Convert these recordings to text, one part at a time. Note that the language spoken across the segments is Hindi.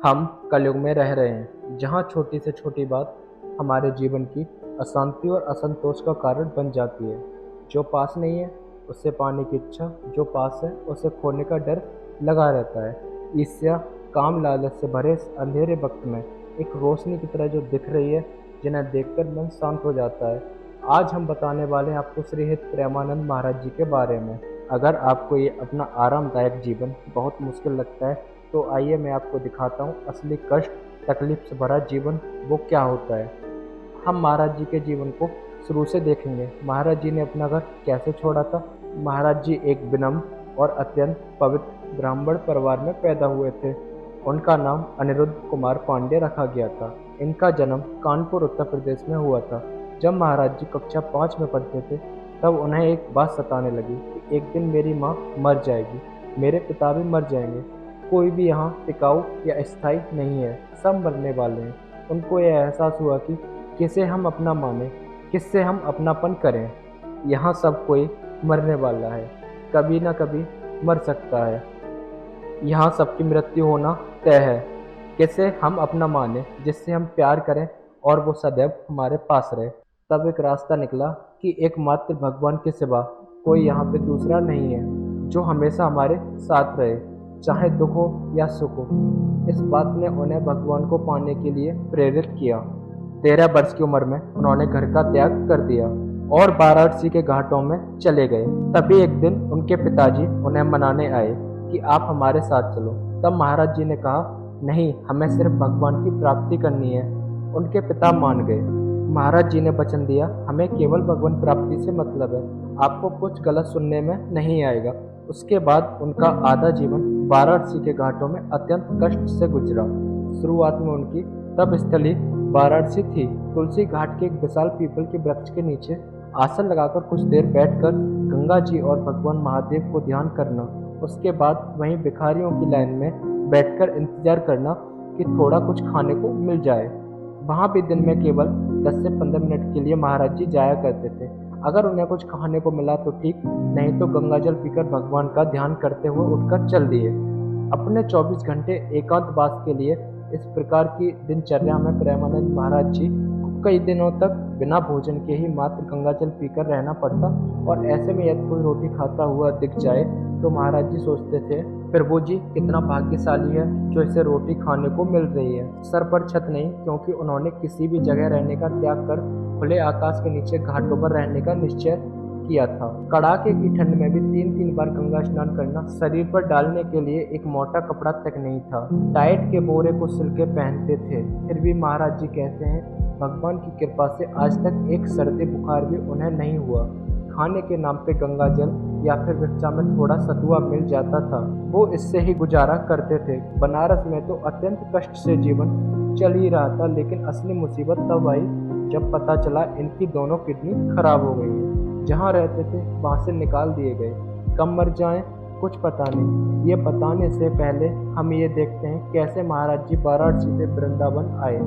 हम कलयुग में रह रहे हैं, जहाँ छोटी से छोटी बात हमारे जीवन की अशांति और असंतोष का कारण बन जाती है। जो पास नहीं है, उससे पाने की इच्छा, जो पास है, उसे खोने का डर लगा रहता है। ईर्ष्या, काम, लालच से भरे इस अंधेरे वक्त में एक रोशनी की तरह जो दिख रही है, जिन्हें देखकर मन शांत हो जाता है। आज हम बताने वाले हैं आपको श्री हित प्रेमानंद महाराज जी के बारे में। अगर आपको ये अपना आरामदायक जीवन बहुत मुश्किल लगता है, तो आइए मैं आपको दिखाता हूँ असली कष्ट, तकलीफ से भरा जीवन वो क्या होता है। हम महाराज जी के जीवन को शुरू से देखेंगे। महाराज जी ने अपना घर कैसे छोड़ा था। महाराज जी एक विनम्र और अत्यंत पवित्र ब्राह्मण परिवार में पैदा हुए थे। उनका नाम अनिरुद्ध कुमार पांडे रखा गया था। इनका जन्म कानपुर उत्तर प्रदेश में हुआ था। जब महाराज जी कक्षा 5 में पढ़ते थे, तब उन्हें एक बात सताने लगी कि एक दिन मेरी माँ मर जाएगी, मेरे पिता भी मर जाएंगे। कोई भी यहाँ टिकाऊ या स्थायी नहीं है, सब मरने वाले हैं। उनको यह एहसास हुआ कि किसे हम अपना माने, किससे हम अपनापन करें। यहाँ सब कोई मरने वाला है, कभी ना कभी मर सकता है। यहाँ सबकी मृत्यु होना तय है। किसे हम अपना माने, जिससे हम प्यार करें और वो सदैव हमारे पास रहे। तब एक रास्ता निकला कि एकमात्र भगवान के सिवा कोई यहाँ पे दूसरा नहीं है जो हमेशा हमारे साथ रहे, चाहे दुख हो या सुख हो। इस बात ने उन्हें भगवान को पाने के लिए प्रेरित किया। 13 वर्ष की उम्र में उन्होंने घर का त्याग कर दिया और वाराणसी के घाटों में चले गए। तभी एक दिन उनके पिताजी उन्हें मनाने आए कि आप हमारे साथ चलो। तब महाराज जी ने कहा, नहीं, हमें सिर्फ भगवान की प्राप्ति करनी है। उनके पिता मान गए। महाराज जी ने वचन दिया, हमें केवल भगवान प्राप्ति से मतलब है, आपको कुछ गलत सुनने में नहीं आएगा। उसके बाद उनका आधा जीवन वाराणसी के घाटों में अत्यंत कष्ट से गुजरा। शुरुआत में उनकी तप स्थली वाराणसी थी। तुलसी घाट के एक विशाल पीपल के वृक्ष के नीचे आसन लगाकर कुछ देर बैठकर गंगा जी और भगवान महादेव को ध्यान करना। उसके बाद वहीं भिखारियों की लाइन में बैठकर इंतजार करना कि थोड़ा कुछ खाने को मिल जाए। वहाँ भी दिन में केवल 10 से 15 मिनट के लिए महाराज जी जाया करते थे। अगर उन्हें कुछ खाने को मिला तो ठीक, नहीं तो गंगा जल पीकर भगवान का ध्यान करते हुए उठकर चल दिए। अपने 24 घंटे एकांतवास के लिए इस प्रकार की दिनचर्या में प्रेमानंद महाराज जी को कई दिनों तक बिना भोजन के ही मात्र गंगा जल पीकर रहना पड़ता। और ऐसे में यदि कोई रोटी खाता हुआ दिख जाए तो महाराज जी सोचते थे, प्रभु जी कितना भाग्यशाली है जो इसे रोटी खाने को मिल रही है। सर पर छत नहीं, क्योंकि उन्होंने किसी भी जगह रहने का त्याग कर खुले आकाश के नीचे घाटों पर रहने का निश्चय किया था। कड़ाके की ठंड में भी 3-3 बार गंगा स्नान करना, शरीर पर डालने के लिए एक मोटा कपड़ा तक नहीं था। डाइट के बोरे को सिल के पहनते थे। फिर भी महाराज जी कहते हैं, भगवान की कृपा से आज तक एक सर्दी बुखार भी उन्हें नहीं हुआ। खाने के नाम पे गंगा जल या फिर भिक्षा में थोड़ा सतुआ मिल जाता था, वो इससे ही गुजारा करते थे। बनारस में तो अत्यंत कष्ट से जीवन चल ही रहा था, लेकिन असली मुसीबत तब आई जब पता चला इनकी दोनों किडनी खराब हो गई है। जहाँ रहते थे वहाँ से निकाल दिए गए। कब मर जाएं कुछ पता नहीं। ये बताने से पहले हम ये देखते हैं कैसे महाराज जी वाराणसी से वृंदावन आए।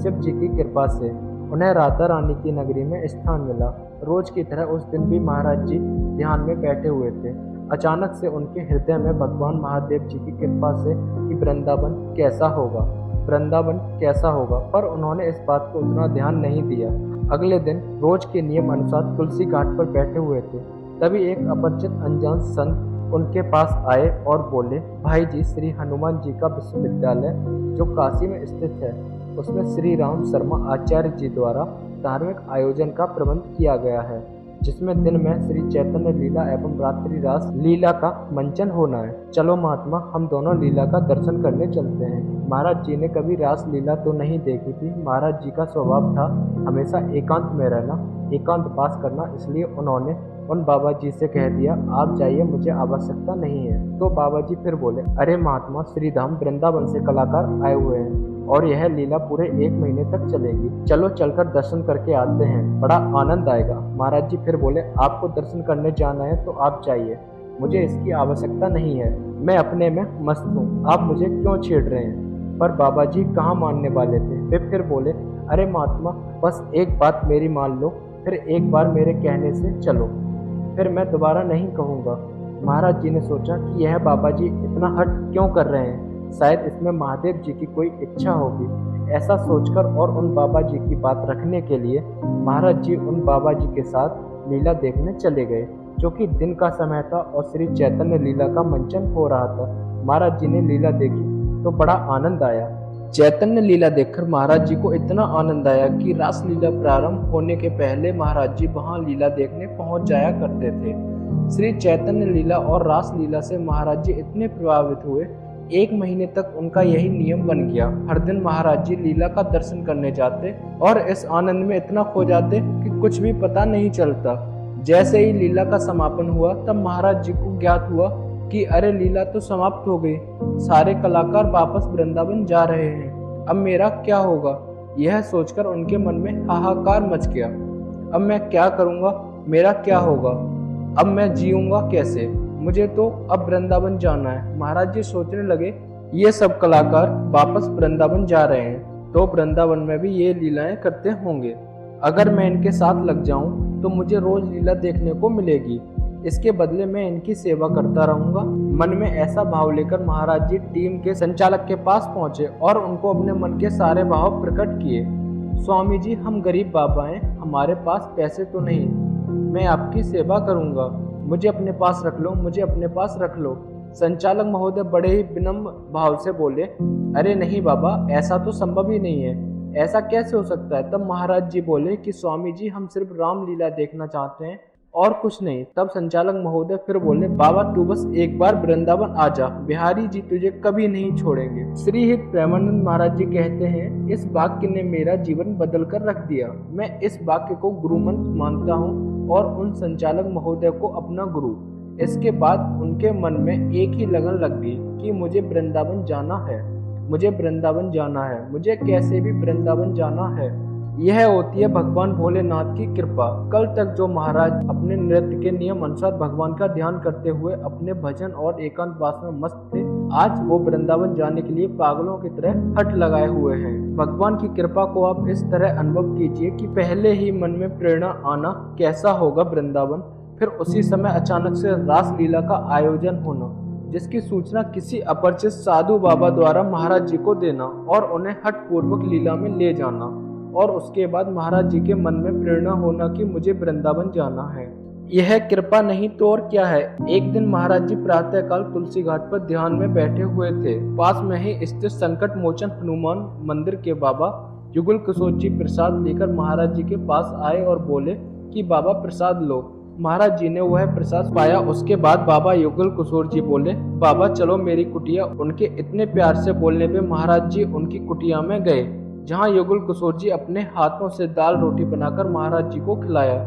शिव जी की कृपा से उन्हें राधा रानी की नगरी में स्थान मिला। रोज की तरह उस दिन भी महाराज जी ध्यान में बैठे हुए थे। अचानक से उनके हृदय में भगवान महादेव जी की कृपा से कि वृंदावन कैसा होगा, वृंदावन कैसा होगा, पर उन्होंने इस बात को उतना ध्यान नहीं दिया। अगले दिन रोज के नियम अनुसार तुलसी घाट पर बैठे हुए थे। तभी एक अपरिचित अनजान संत उनके पास आए और बोले, भाई जी, श्री हनुमान जी का विश्वविद्यालय जो काशी में स्थित है, उसमें श्री राम शर्मा आचार्य जी द्वारा धार्मिक आयोजन का प्रबंध किया गया है, जिसमें दिन में श्री चैतन्य लीला एवं रात्रि रास लीला का मंचन होना है। चलो महात्मा, हम दोनों लीला का दर्शन करने चलते हैं। महाराज जी ने कभी रास लीला तो नहीं देखी थी। महाराज जी का स्वभाव था हमेशा एकांत में रहना, एकांत वास करना। इसलिए उन्होंने उन बाबा जी से कह दिया, आप जाइए, मुझे आवश्यकता नहीं है। तो बाबा जी फिर बोले, अरे महात्मा, श्री धाम वृंदावन से कलाकार आए हुए हैं और यह लीला पूरे 1 महीने तक चलेगी। चलो चलकर दर्शन करके आते हैं, बड़ा आनंद आएगा। महाराज जी फिर बोले, आपको दर्शन करने जाना है तो आप जाइए, मुझे इसकी आवश्यकता नहीं है, मैं अपने में मस्त हूँ, आप मुझे क्यों छेड़ रहे हैं। पर बाबा जी कहाँ मानने वाले थे। वे फिर बोले, अरे महात्मा, बस एक बात मेरी मान लो, फिर एक बार मेरे कहने से चलो, फिर मैं दोबारा नहीं कहूँगा। महाराज जी ने सोचा कि यह बाबा जी इतना हट क्यों कर रहे हैं। शायद इसमें महादेव जी की कोई इच्छा होगी। ऐसा सोचकर और उन बाबा जी की बात रखने के लिए महाराज जी उन बाबा जी के साथ लीला देखने चले गए, जो कि दिन का समय था और श्री चैतन्य लीला का मंचन हो रहा था। महाराज जी ने लीला देखी तो बड़ा आनंद आया। चैतन्य लीला देखकर महाराज जी को इतना आनंद आया कि रास लीला प्रारंभ होने के पहले महाराज जी वहां लीला देखने पहुंच जाया करते थे। श्री चैतन्य लीला और रास लीला से महाराज जी इतने प्रभावित हुए, 1 महीने तक उनका यही नियम बन गया। हर दिन महाराज जी लीला का दर्शन करने जाते और इस आनंद में इतना खो जाते कि कुछ भी पता नहीं चलता। जैसे ही लीला का समापन हुआ तब महाराज जी को ज्ञात हुआ कि अरे लीला तो समाप्त हो गई, सारे कलाकार वापस वृंदावन जा रहे हैं, अब मेरा क्या होगा। यह सोचकर उनके मन में हाहाकार मच गया। अब मैं क्या करूंगा, मेरा क्या होगा, अब मैं जीऊंगा कैसे, मुझे तो अब वृंदावन जाना है। महाराज जी सोचने लगे, ये सब कलाकार वापस वृंदावन जा रहे हैं तो वृंदावन में भी ये लीलाएं करते होंगे। अगर मैं इनके साथ लग जाऊं तो मुझे रोज लीला देखने को मिलेगी, इसके बदले मैं इनकी सेवा करता रहूंगा। मन में ऐसा भाव लेकर महाराज जी टीम के संचालक के पास पहुंचे और उनको अपने मन के सारे भाव प्रकट किए। स्वामी जी, हम गरीब बाबा हैं, हमारे पास पैसे तो नहीं, मैं आपकी सेवा करूंगा, मुझे अपने पास रख लो, मुझे अपने पास रख लो। संचालक महोदय बड़े ही विनम्र भाव से बोले, अरे नहीं बाबा, ऐसा तो संभव ही नहीं है, ऐसा कैसे हो सकता है। तब महाराज जी बोले कि स्वामी जी, हम सिर्फ रामलीला देखना चाहते हैं और कुछ नहीं। तब संचालक महोदय फिर बोले, बाबा तू बस एक बार वृंदावन आ जा, बिहारी जी तुझे कभी नहीं छोड़ेंगे। श्री हित प्रेमानंद महाराज जी कहते हैं, इस वाक्य ने मेरा जीवन बदल कर रख दिया। मैं इस वाक्य को गुरु मंत्र मानता हूँ और उन संचालक महोदय को अपना गुरु। इसके बाद उनके मन में एक ही लगन लग गई कि मुझे वृंदावन जाना है, मुझे वृंदावन जाना है, मुझे कैसे भी वृंदावन जाना है। यह होती है भगवान भोलेनाथ की कृपा। कल तक जो महाराज अपने नृत्य के नियम अनुसार भगवान का ध्यान करते हुए अपने भजन और एकांतवास में मस्त थे, आज वो वृंदावन जाने के लिए पागलों की तरह हट लगाए हुए हैं। भगवान की कृपा को आप इस तरह अनुभव कीजिए कि पहले ही मन में प्रेरणा आना कैसा होगा वृंदावन, फिर उसी समय अचानक से रास लीला का आयोजन होना, जिसकी सूचना किसी अपरिचित साधु बाबा द्वारा महाराज जी को देना और उन्हें हठ पूर्वक लीला में ले जाना, और उसके बाद महाराज जी के मन में प्रेरणा होना कि मुझे वृंदावन जाना है। यह कृपा नहीं तो और क्या है। एक दिन महाराज जी प्रातः काल तुलसी घाट पर ध्यान में बैठे हुए थे। पास में ही स्थित संकट मोचन हनुमान मंदिर के बाबा युगल किशोर जी प्रसाद लेकर महाराज जी के पास आए और बोले कि बाबा प्रसाद लो। महाराज जी ने वह प्रसाद पाया। उसके बाद बाबा युगल किशोर जी बोले, बाबा चलो मेरी कुटिया। उनके इतने प्यार से बोलने पे महाराज जी उनकी कुटिया में गए, जहां युगल किशोर जी अपने हाथों से दाल रोटी बनाकर महाराज जी को खिलाया।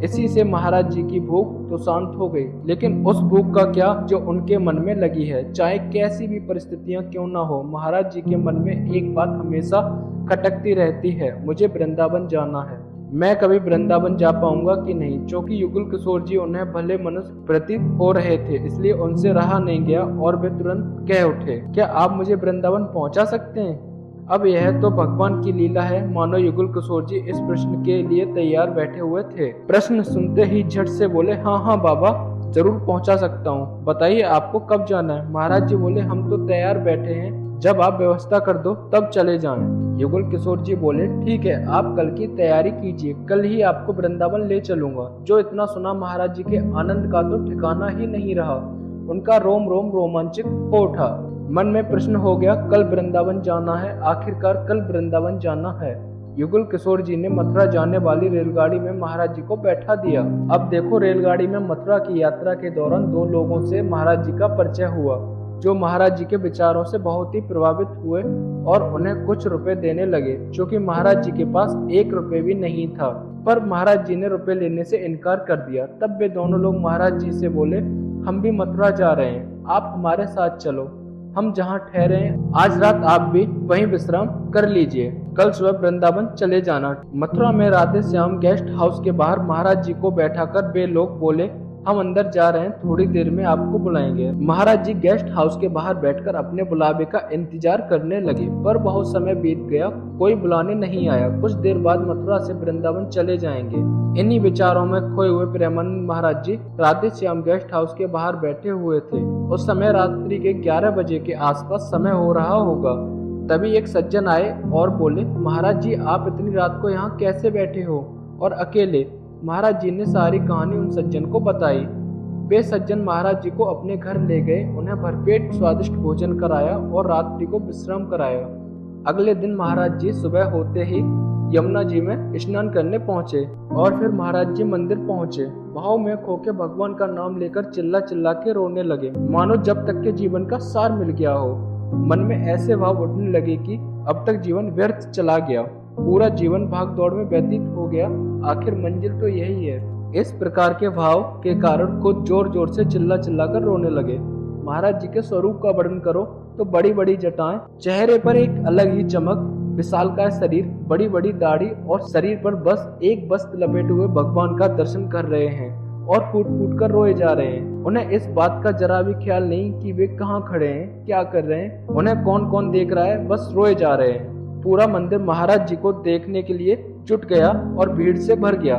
इसी से महाराज जी की भूख तो शांत हो गई, लेकिन उस भूख का क्या जो उनके मन में लगी है। चाहे कैसी भी परिस्थितियां क्यों ना हो, महाराज जी के मन में एक बात हमेशा खटकती रहती है, मुझे वृंदावन जाना है। मैं कभी वृंदावन जा पाऊंगा कि नहीं। चूंकि युगल किशोर जी उन्हें भले मनुष्य प्रतीत हो रहे थे, इसलिए उनसे रहा नहीं गया और वे तुरंत कह उठे, क्या आप मुझे वृंदावन पहुंचा सकते हैं। अब यह तो भगवान की लीला है। मानो युगल किशोर जी इस प्रश्न के लिए तैयार बैठे हुए थे। प्रश्न सुनते ही झट से बोले, हाँ हाँ बाबा जरूर पहुंचा सकता हूँ, बताइए आपको कब जाना है। महाराज जी बोले, हम तो तैयार बैठे हैं, जब आप व्यवस्था कर दो तब चले जाएं। युगल किशोर जी बोले, ठीक है आप कल की तैयारी कीजिए, कल ही आपको वृंदावन ले चलूंगा। जो इतना सुना महाराज जी के आनंद का तो ठिकाना ही नहीं रहा। उनका रोम रोम रोमांचित हो उठा। मन में प्रश्न हो गया, कल वृंदावन जाना है, आखिरकार कल वृंदावन जाना है। युगल किशोर जी ने मथुरा जाने वाली रेलगाड़ी में महाराज जी को बैठा दिया। अब देखो, रेलगाड़ी में मथुरा की यात्रा के दौरान 2 लोगों से महाराज जी का परिचय हुआ, जो महाराज जी के विचारों से बहुत ही प्रभावित हुए और उन्हें कुछ रुपए देने लगे। क्योंकि महाराज जी के पास 1 रुपए भी नहीं था, पर महाराज जी ने रुपए लेने से इनकार कर दिया। तब वे दोनों लोग महाराज जी से बोले, हम भी मथुरा जा रहे हैं, आप हमारे साथ चलो, हम जहाँ ठहरे हैं आज रात आप भी वहीं विश्राम कर लीजिए, कल सुबह वृंदावन चले जाना। मथुरा में राधे श्याम गेस्ट हाउस के बाहर महाराज जी को बैठाकर वे लोग बोले, हम अंदर जा रहे हैं, थोड़ी देर में आपको बुलाएंगे। महाराज जी गेस्ट हाउस के बाहर बैठकर अपने बुलावे का इंतजार करने लगे, पर बहुत समय बीत गया, कोई बुलाने नहीं आया। कुछ देर बाद मथुरा से वृंदावन चले जाएंगे। इन्हीं विचारों में खोए हुए प्रेमानंद महाराज जी राधे श्याम गेस्ट हाउस के बाहर बैठे हुए थे। उस समय रात्रि के 11 बजे के आसपास समय हो रहा होगा। तभी एक सज्जन आए और बोले, महाराज जी आप इतनी रात को यहाँ कैसे बैठे हो और अकेले? महाराज जी ने सारी कहानी उन सज्जन को बताई। वे सज्जन महाराज जी को अपने घर ले गए, उन्हें भरपेट स्वादिष्ट भोजन कराया और रात्रि को विश्राम कराया। अगले दिन महाराज जी सुबह होते ही यमुना जी में स्नान करने पहुंचे और फिर महाराज जी मंदिर पहुंचे। भाव में खोके भगवान का नाम लेकर चिल्ला चिल्ला के रोने लगे, मानो जब तक के जीवन का सार मिल गया हो। मन में ऐसे भाव उठने लगे कि अब तक जीवन व्यर्थ चला गया, पूरा जीवन भाग दौड़ में व्यतीत हो गया, आखिर मंजिल तो यही है। इस प्रकार के भाव के कारण खुद जोर जोर से चिल्ला चिल्ला कर रोने लगे। महाराज जी के स्वरूप का वर्णन करो तो बड़ी बड़ी जटाएं, चेहरे पर एक अलग ही चमक, विशालकाय शरीर, बड़ी बड़ी दाढ़ी और शरीर पर बस एक वस्त्र लपेटे हुए भगवान का दर्शन कर रहे हैं और फूट फूट कर रोए जा रहे हैं। उन्हें इस बात का जरा भी ख्याल नहीं कि वे कहाँ खड़े हैं, क्या कर रहे हैं, उन्हें कौन कौन देख रहा है, बस रोए जा रहे हैं। पूरा मंदिर महाराज जी को देखने के लिए जुट गया और भीड़ से भर गया।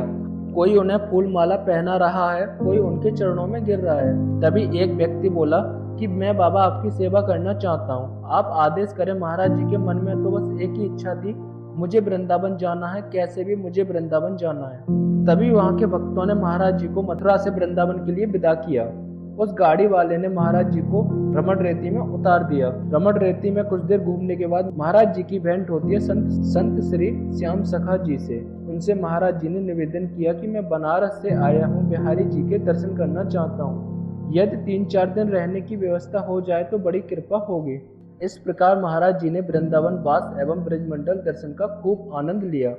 कोई उन्हें फूल माला पहना रहा है, कोई उनके चरणों में गिर रहा है। तभी एक व्यक्ति बोला कि मैं बाबा आपकी सेवा करना चाहता हूँ, आप आदेश करें। महाराज जी के मन में तो बस एक ही इच्छा थी, मुझे वृंदावन जाना है, कैसे भी मुझे वृंदावन जाना है। तभी वहाँ के भक्तों ने महाराज जी को मथुरा से वृंदावन के लिए विदा किया। उस गाड़ी वाले ने महाराज जी को रमण रेती में उतार दिया। रमण रेती में कुछ देर घूमने के बाद महाराज जी की भेंट होती है संत श्री श्याम सखा जी से। उनसे महाराज जी ने निवेदन किया कि मैं बनारस से आया हूँ, बिहारी जी के दर्शन करना चाहता हूँ, यदि 3-4 दिन रहने की व्यवस्था हो जाए तो बड़ी कृपा होगी। इस प्रकार महाराज जी ने वृंदावन वास एवं ब्रजमंडल दर्शन का खूब आनंद लिया।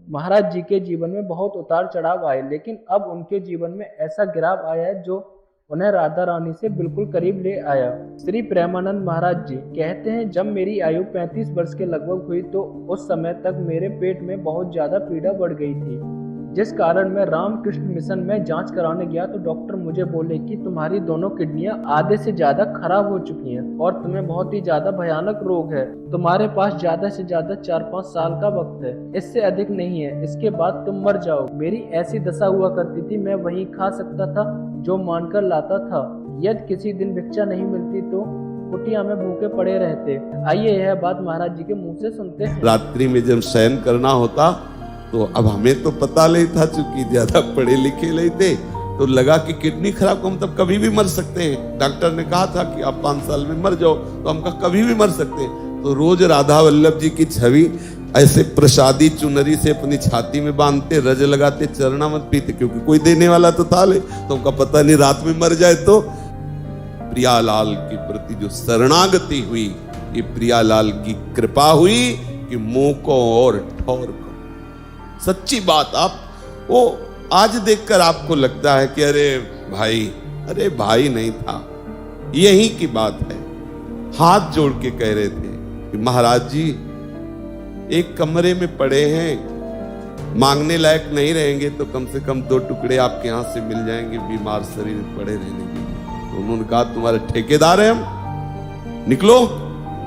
महाराज जी के जीवन में बहुत उतार चढ़ाव आए, लेकिन अब उनके जीवन में ऐसा गिराव आया है जो उन्हें राधा रानी से बिल्कुल करीब ले आया। श्री प्रेमानंद महाराज जी कहते हैं, जब मेरी आयु 35 वर्ष के लगभग हुई तो उस समय तक मेरे पेट में बहुत ज्यादा पीड़ा बढ़ गई थी, जिस कारण मैं रामकृष्ण मिशन में जांच कराने गया तो डॉक्टर मुझे बोले कि तुम्हारी दोनों किडनियां आधे से ज्यादा खराब हो चुकी हैं और तुम्हें बहुत ही ज्यादा भयानक रोग है। तुम्हारे पास ज्यादा से ज्यादा 4-5 साल का वक्त है, इससे अधिक नहीं है, इसके बाद तुम मर जाओ। मेरी ऐसी दशा हुआ करती थी, मैं वही खा सकता था जो मानकर लाता था। यदि किसी दिन भिक्षा नहीं मिलती तो कुटिया में भूखे पड़े रहते। आइए यह बात महाराज जी के मुंह से सुनते हैं। रात्रि में जब शयन करना होता तो अब हमें तो पता नहीं था, चूंकि ज्यादा पढ़े लिखे नहीं थे, तो लगा कि किडनी खराब को मतलब कभी भी मर सकते हैं। डॉक्टर ने कहा था कि आप 5 साल में मर जाओ, तो हम कहा कभी भी मर सकते हैं। तो रोज राधा वल्लभ जी की छवि ऐसे प्रसादी चुनरी से अपनी छाती में बांधते, रज लगाते, चरणामृत पीते, क्योंकि कोई देने वाला तो था ले, तो उनका पता नहीं रात में मर जाए तो। प्रियालाल के प्रति जो शरणागति हुई, ये प्रियालाल की कृपा हुई कि मुंह को और ठौर को। सच्ची बात, आप वो आज देखकर आपको लगता है कि अरे भाई नहीं था। यही की बात है। हाथ जोड़ के कह रहे थे कि महाराज जी एक कमरे में पड़े हैं, मांगने लायक नहीं रहेंगे तो कम से कम 2 टुकड़े आपके यहां से मिल जाएंगे बीमार शरीर में पड़े रहने के लिए। तो उन्होंने कहा तुम्हारे ठेकेदार हैं हम, निकलो।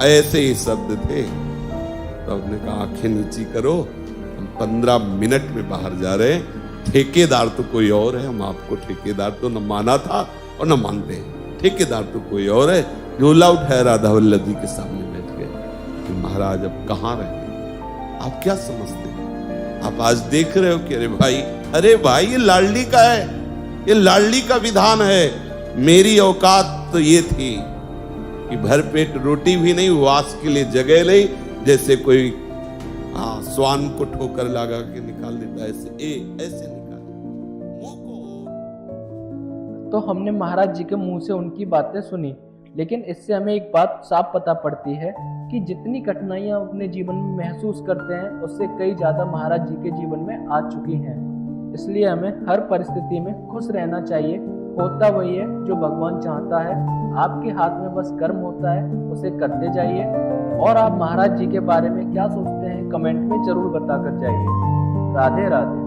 ऐसे ही शब्द थे। तो हमने कहा आंखें नीची करो, हम 15 मिनट में बाहर जा रहे हैं, ठेकेदार तो कोई और है। हम आपको ठेकेदार तो न माना था और न मानते हैं, ठेकेदार तो कोई और है। झोला उठाया राधा वल्लभ जी के सामने बैठ गए कि महाराज अब कहाँ रहे, आप क्या समझते हैं? आप आज देख रहे हो कि अरे भाई ये लाडली का है, ये लाडली का विधान है। मेरी औकात तो ये थी कि भर पेट रोटी भी नहीं, वास के लिए जगह नहीं, जैसे कोई स्वान को ठोकर लगा के निकाल देता है, ऐसे निकाल मुंह को। तो हमने महाराज जी के मुंह से उनकी बातें सुनी, लेकिन इससे हमें एक बात साफ पता पड़ती है कि जितनी कठिनाइयां अपने जीवन में महसूस करते हैं, उससे कई ज्यादा महाराज जी के जीवन में आ चुकी हैं। इसलिए हमें हर परिस्थिति में खुश रहना चाहिए। होता वही है जो भगवान चाहता है, आपके हाथ में बस कर्म होता है, उसे करते जाइए। और आप महाराज जी के बारे में क्या सोचते हैं, कमेंट में जरूर बताकर जाइए। राधे राधे।